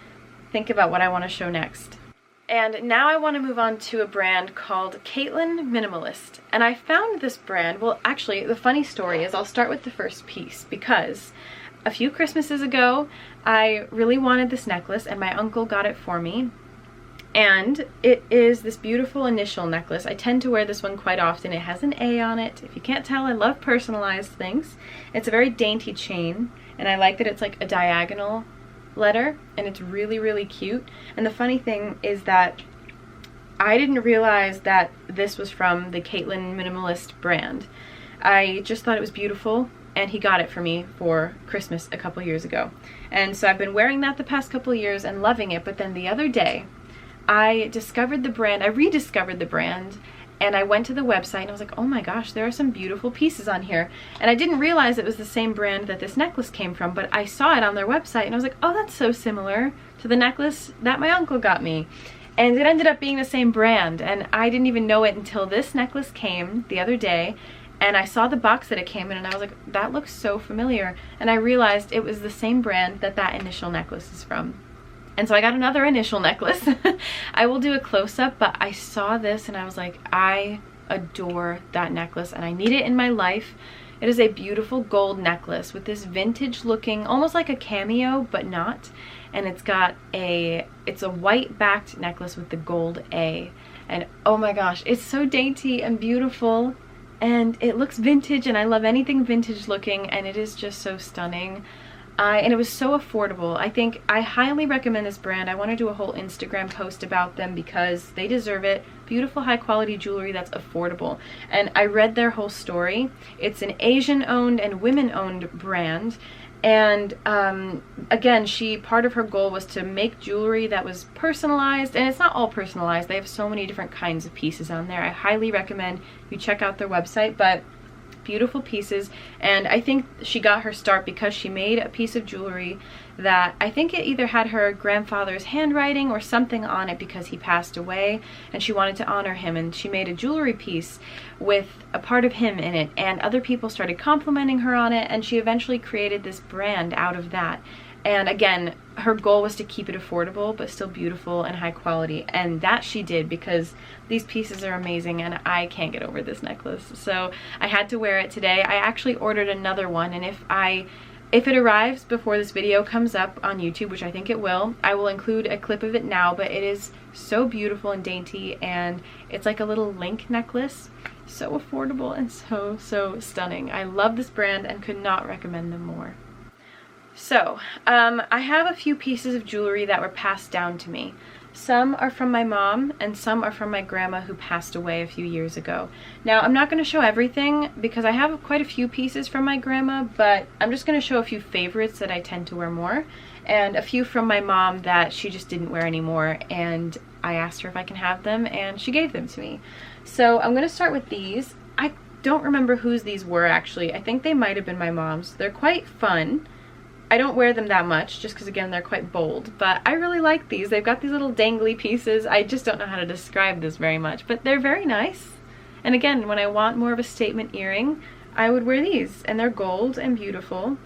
think about what I want to show next. And now I want to move on to a brand called Caitlyn Minimalist. And I found this brand, well actually the funny story is I'll start with the first piece, because a few Christmases ago I really wanted this necklace and my uncle got it for me. And it is this beautiful initial necklace. I tend to wear this one quite often. It has an A on it. If you can't tell, I love personalized things. It's a very dainty chain, and I like that it's like a diagonal letter, and it's really, really cute. And the funny thing is that I didn't realize that this was from the Caitlyn Minimalist brand. I just thought it was beautiful, and he got it for me for Christmas a couple years ago. And so I've been wearing that the past couple years and loving it, but then the other day I discovered the brand, I rediscovered the brand, and I went to the website and I was like, oh my gosh, there are some beautiful pieces on here. And I didn't realize it was the same brand that this necklace came from, but I saw it on their website and I was like, oh, that's so similar to the necklace that my uncle got me. And it ended up being the same brand, and I didn't even know it until this necklace came the other day, and I saw the box that it came in and I was like, that looks so familiar. And I realized it was the same brand that that initial necklace is from. And so I got another initial necklace. I will do a close-up, but I saw this and I was like, I adore that necklace and I need it in my life It is a beautiful gold necklace with this vintage looking, almost like a cameo, but not. And it's a white backed necklace with the gold A. And oh my gosh, it's so dainty and beautiful. And it looks vintage, and I love anything vintage looking, and it is just so stunning. And it was so affordable. I think I highly recommend this brand. I want to do a whole Instagram post about them because they deserve it. Beautiful, high quality jewelry that's affordable. And I read their whole story. It's an Asian owned and women owned brand. And again, part of her goal was to make jewelry that was personalized, and it's not all personalized. They have so many different kinds of pieces on there. I highly recommend you check out their website, but beautiful pieces. And I think she got her start because she made a piece of jewelry that I think it either had her grandfather's handwriting or something on it because he passed away, and she wanted to honor him, and she made a jewelry piece with a part of him in it, and other people started complimenting her on it, and she eventually created this brand out of that. And again, her goal was to keep it affordable but still beautiful and high quality, and that she did because these pieces are amazing and I can't get over this necklace. So I had to wear it today. I actually ordered another one, and if it arrives before this video comes up on YouTube, which I think it will, I will include a clip of it now, but it is so beautiful and dainty, and it's like a little link necklace. So affordable and so stunning. I love this brand and could not recommend them more. So, I have a few pieces of jewelry that were passed down to me. Some are from my mom and some are from my grandma who passed away a few years ago. Now, I'm not going to show everything because I have quite a few pieces from my grandma, but I'm just going to show a few favorites that I tend to wear more, and a few from my mom that she just didn't wear anymore, and I asked her if I can have them and she gave them to me. So I'm going to start with these. I don't remember whose these were actually. I think they might have been my mom's. They're quite fun. I don't wear them that much just because, again, they're quite bold, but I really like these. They've got these little dangly pieces. I just don't know how to describe this very much, but they're very nice. And again, when I want more of a statement earring, I would wear these, and they're gold and beautiful,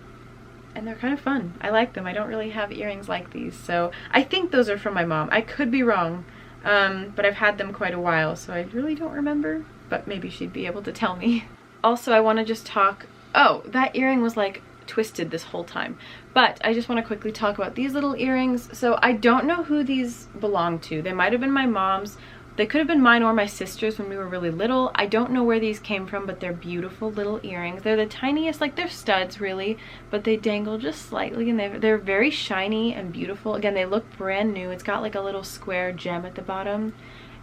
and they're kind of fun. I like them. I don't really have earrings like these, so I think those are from my mom. I could be wrong, but I've had them quite a while, so I really don't remember, but maybe she'd be able to tell me. Also, I want to just talk, oh, that earring was like twisted this whole time, but I just want to quickly talk about these little earrings. So I don't know who these belong to. They might have been my mom's. They could have been mine or my sister's when we were really little. I don't know where these came from, but they're beautiful little earrings. They're the tiniest, like they're studs really, but they dangle just slightly, and they're very shiny and beautiful. Again, they look brand new. It's got like a little square gem at the bottom,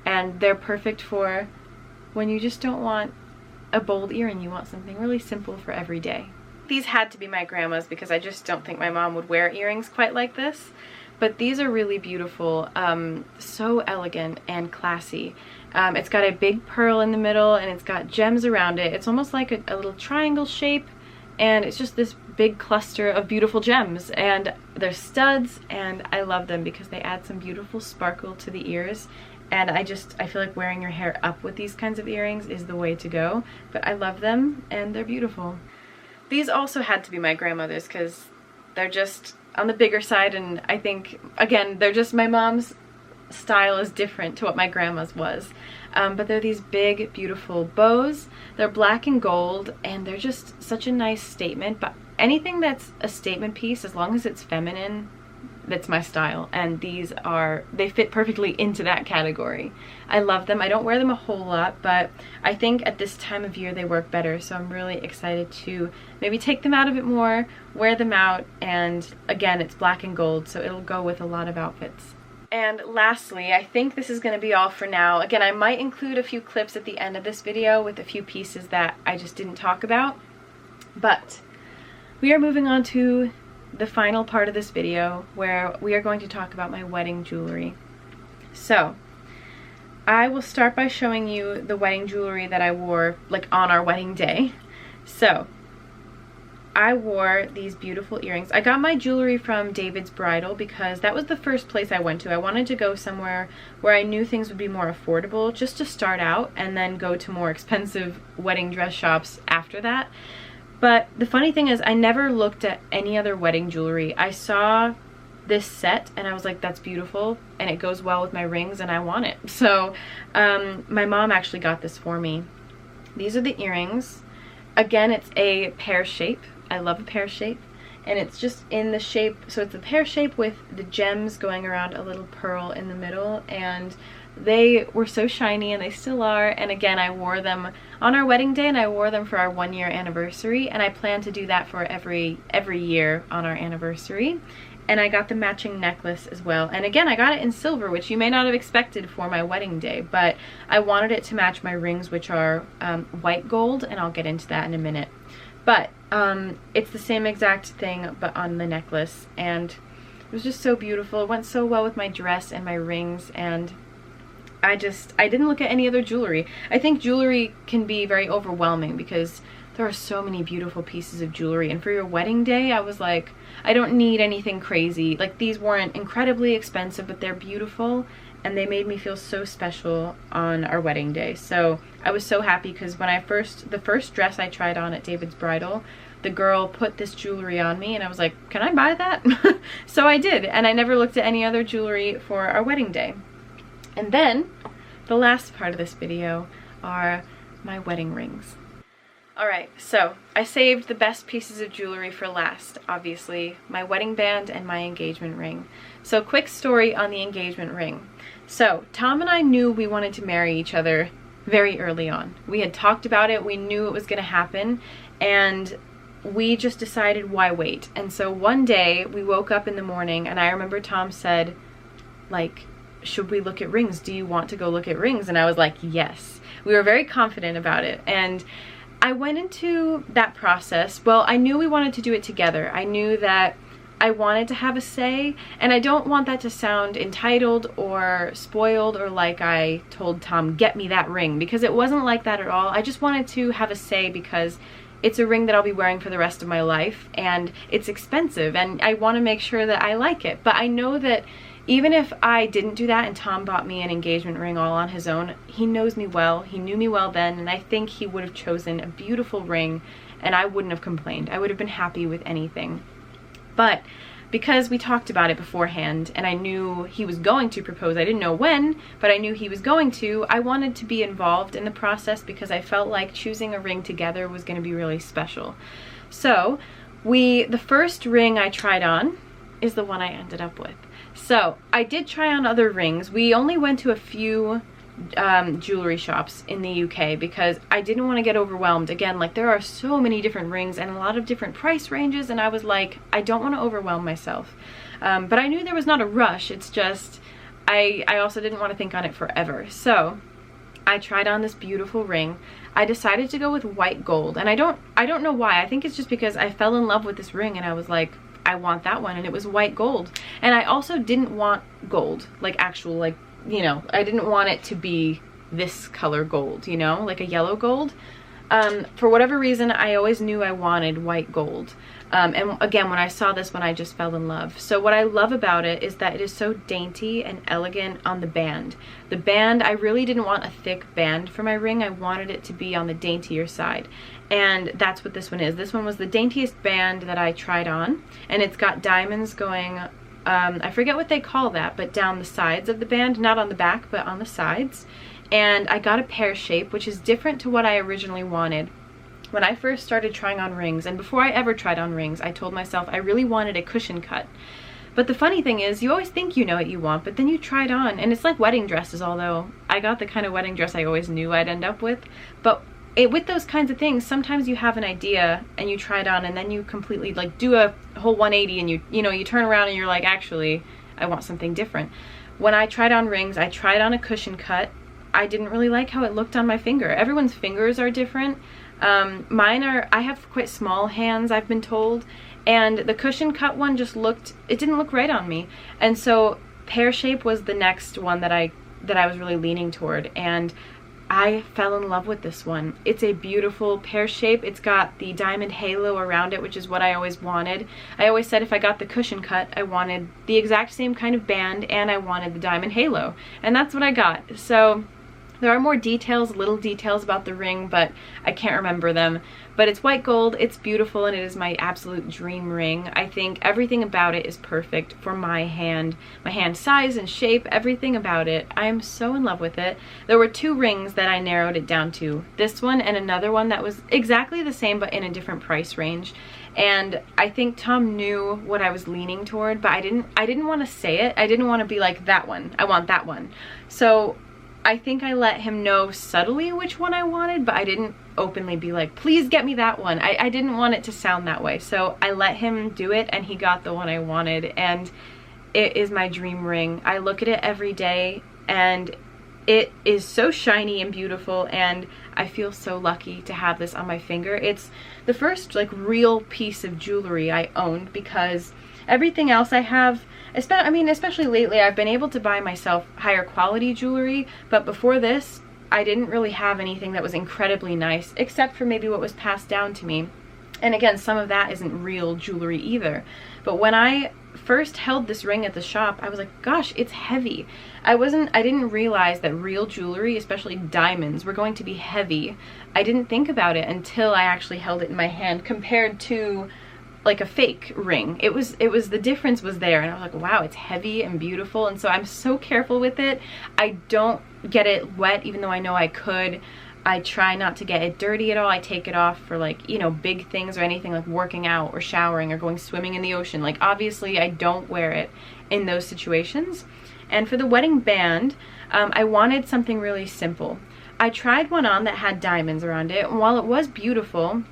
and they're perfect for when you just don't want a bold earring. You want something really simple for every day. These had to be my grandma's because I just don't think my mom would wear earrings quite like this. But these are really beautiful, so elegant and classy. It's got a big pearl in the middle, and it's got gems around it. It's almost like a little triangle shape, and it's just this big cluster of beautiful gems. And they're studs, and I love them because they add some beautiful sparkle to the ears. And I feel like wearing your hair up with these kinds of earrings is the way to go. But I love them, and they're beautiful. These also had to be my grandmother's because they're just on the bigger side, and I think, again, they're just, my mom's style is different to what my grandma's was. But they're these big, beautiful bows. They're black and gold, and they're just such a nice statement. But anything that's a statement piece, as long as it's feminine, that's my style, and they fit perfectly into that category. I love them. I don't wear them a whole lot, but I think at this time of year they work better, so I'm really excited to maybe take them out a bit more, wear them out, and again, it's black and gold, so it'll go with a lot of outfits. And lastly, I think this is going to be all for now. Again, I might include a few clips at the end of this video with a few pieces that I just didn't talk about, but we are moving on to the final part of this video where we are going to talk about my wedding jewelry. So I will start by showing you the wedding jewelry that I wore like on our wedding day. So I wore these beautiful earrings. I got my jewelry from David's Bridal because that was the first place I went to. I wanted to go somewhere where I knew things would be more affordable just to start out, and then go to more expensive wedding dress shops after that. But the funny thing is, I never looked at any other wedding jewelry. I saw this set and I was like, that's beautiful and it goes well with my rings and I want it. So my mom actually got this for me. These are the earrings, Again, it's a pear shape. I love a pear shape. And it's just in the shape, so it's a pear shape with the gems going around a little pearl in the middle, and they were so shiny, and they still are. And again, I wore them on our wedding day, and I wore them for our 1-year anniversary, and I plan to do that for every year on our anniversary. And I got the matching necklace as well, and again, I got it in silver, which you may not have expected for my wedding day, but I wanted it to match my rings, which are white gold, and I'll get into that in a minute. But it's the same exact thing but on the necklace, and it was just so beautiful. It went so well with my dress and my rings, and I didn't look at any other jewelry. I think jewelry can be very overwhelming because there are so many beautiful pieces of jewelry, and for your wedding day I was like, I don't need anything crazy. Like, these weren't incredibly expensive, but they're beautiful, and they made me feel so special on our wedding day. So I was so happy because when the first dress I tried on at David's bridal, the girl put this jewelry on me, and I was like, can I buy that? So I did, and I never looked at any other jewelry for our wedding day. And then the last part of this video are my wedding rings. Alright, so I saved the best pieces of jewelry for last, obviously, my wedding band and my engagement ring. So quick story on the engagement ring. So Tom and I knew we wanted to marry each other very early on. We had talked about it, we knew it was going to happen, and we just decided, why wait? And so one day we woke up in the morning, and I remember Tom said, like, should we look at rings? Do you want to go look at rings? And I was like, yes. We were very confident about it, and I went into that process. Well, I knew we wanted to do it together. I knew that I wanted to have a say, and I don't want that to sound entitled or spoiled or like I told Tom, get me that ring, because it wasn't like that at all. I just wanted to have a say because it's a ring that I'll be wearing for the rest of my life, and it's expensive, and I want to make sure that I like it. But I know that even if I didn't do that and Tom bought me an engagement ring all on his own, he knows me well, he knew me well then, and I think he would have chosen a beautiful ring, and I wouldn't have complained. I would have been happy with anything. But because we talked about it beforehand, and I knew he was going to propose, I didn't know when, but I knew he was going to, I wanted to be involved in the process because I felt like choosing a ring together was going to be really special. So the first ring I tried on is the one I ended up with. So I did try on other rings. We only went to a few jewelry shops in the UK because I didn't want to get overwhelmed. Again, like, there are so many different rings and a lot of different price ranges, and I was like, I don't want to overwhelm myself. But I knew there was not a rush. It's just I also didn't want to think on it forever. So I tried on this beautiful ring. I decided to go with white gold, and I don't know why. I think it's just because I fell in love with this ring, and I was like, I want that one, and it was white gold. And I also didn't want gold, like actual, like, you know, I didn't want it to be this color gold, you know, like a yellow gold. For whatever reason, I always knew I wanted white gold. And again, when I saw this one, I just fell in love. So what I love about it is that it is so dainty and elegant on the band. The band, I really didn't want a thick band for my ring. I wanted it to be on the daintier side. And that's what this one is. This one was the daintiest band that I tried on. And it's got diamonds going, I forget what they call that, but down the sides of the band. Not on the back, but on the sides. And I got a pear shape, which is different to what I originally wanted. When I first started trying on rings, and before I ever tried on rings, I told myself I really wanted a cushion cut. But the funny thing is, you always think you know what you want, but then you try it on, and it's like wedding dresses, although I got the kind of wedding dress I always knew I'd end up with. But with those kinds of things, sometimes you have an idea, and you try it on, and then you completely, like, do a whole 180, and you turn around and you're like, actually, I want something different. When I tried on rings, I tried on a cushion cut. I didn't really like how it looked on my finger. Everyone's fingers are different. I have quite small hands, I've been told, and the cushion cut one just it didn't look right on me. And so pear shape was the next one that I was really leaning toward, and I fell in love with this one. It's a beautiful pear shape. It's got the diamond halo around it, which is what I always wanted. I always said if I got the cushion cut, I wanted the exact same kind of band, and I wanted the diamond halo, and that's what I got. So There are more details, little details about the ring, but I can't remember them. But it's white gold, it's beautiful, and it is my absolute dream ring. I think everything about it is perfect for my hand size and shape, everything about it. I am so in love with it. There were 2 rings that I narrowed it down to. This one and another one that was exactly the same but in a different price range. And I think Tom knew what I was leaning toward, but I didn't want to say it. I didn't want to be like, that one, I want that one. So I think I let him know subtly which one I wanted, but I didn't openly be like, please get me that one. I didn't want it to sound that way. So I let him do it, and he got the one I wanted, and it is my dream ring. I look at it every day, and it is so shiny and beautiful, and I feel so lucky to have this on my finger. It's the first like real piece of jewelry I owned, because everything else I have, especially lately, I've been able to buy myself higher quality jewelry, but before this, I didn't really have anything that was incredibly nice, except for maybe what was passed down to me. And again, some of that isn't real jewelry either. But when I first held this ring at the shop, I was like, gosh, it's heavy. I didn't realize that real jewelry, especially diamonds, were going to be heavy. I didn't think about it until I actually held it in my hand compared to like a fake ring. It was the difference was there, and I was like, wow, it's heavy and beautiful. And so I'm so careful with it. I don't get it wet, even though I know I could. I try not to get it dirty at all. I take it off for like, you know, big things or anything like working out or showering or going swimming in the ocean. Like obviously I don't wear it in those situations. And for the wedding band, I wanted something really simple. I tried one on that had diamonds around it, and while it was beautiful,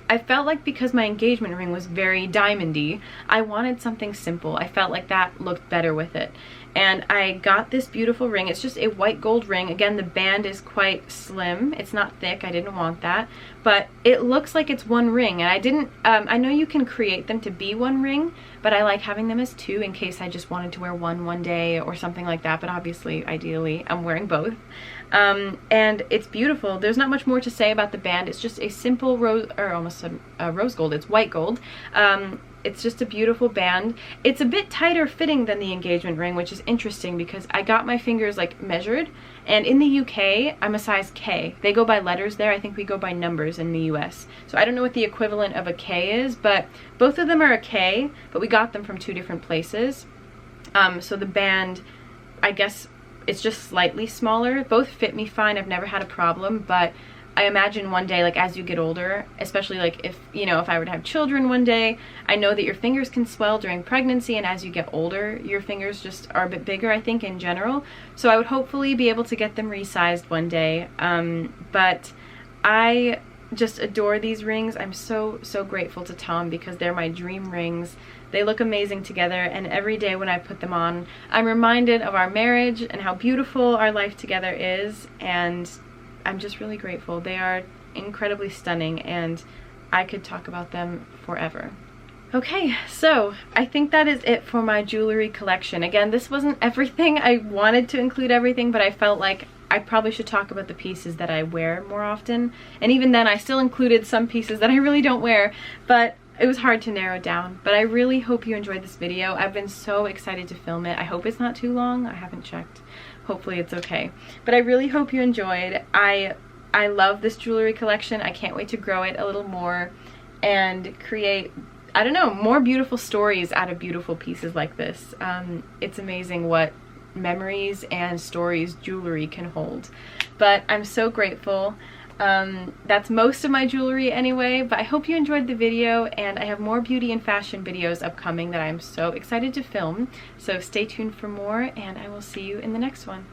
I felt like because my engagement ring was very diamondy, I wanted something simple. I felt like that looked better with it. And I got this beautiful ring. It's just a white gold ring. Again, the band is quite slim. It's not thick. I didn't want that. But it looks like it's one ring. And I know you can create them to be one ring, but I like having them as 2 in case I just wanted to wear one day or something like that. But obviously, ideally, I'm wearing both. And it's beautiful. There's not much more to say about the band. It's just a simple rose gold. It's white gold. It's just a beautiful band. It's a bit tighter fitting than the engagement ring, which is interesting because I got my fingers like measured, and in the UK I'm a size K. They go by letters there. I think we go by numbers in the US. So I don't know what the equivalent of a K is, but both of them are a K, but we got them from 2 different places. So the band, I guess it's just slightly smaller. Both fit me fine. I've never had a problem, but I imagine one day, like as you get older, especially like if I were to have children one day, I know that your fingers can swell during pregnancy, and as you get older, your fingers just are a bit bigger, I think, in general. So I would hopefully be able to get them resized one day. But I just adore these rings. I'm so grateful to Tom because they're my dream rings. They look amazing together, and every day when I put them on, I'm reminded of our marriage and how beautiful our life together is, and I'm just really grateful. They are incredibly stunning, and I could talk about them forever. Okay, so I think that is it for my jewelry collection. Again, this wasn't everything. I wanted to include everything, but I felt like I probably should talk about the pieces that I wear more often. And even then, I still included some pieces that I really don't wear, but it was hard to narrow down. But I really hope you enjoyed this video. I've been so excited to film it. I hope it's not too long. I haven't checked. Hopefully it's okay. But I really hope you enjoyed. I love this jewelry collection. I can't wait to grow it a little more and create, I don't know, more beautiful stories out of beautiful pieces like this. It's amazing what memories and stories jewelry can hold. But I'm so grateful. That's most of my jewelry anyway, but I hope you enjoyed the video, and I have more beauty and fashion videos upcoming that I'm so excited to film. So stay tuned for more, and I will see you in the next one.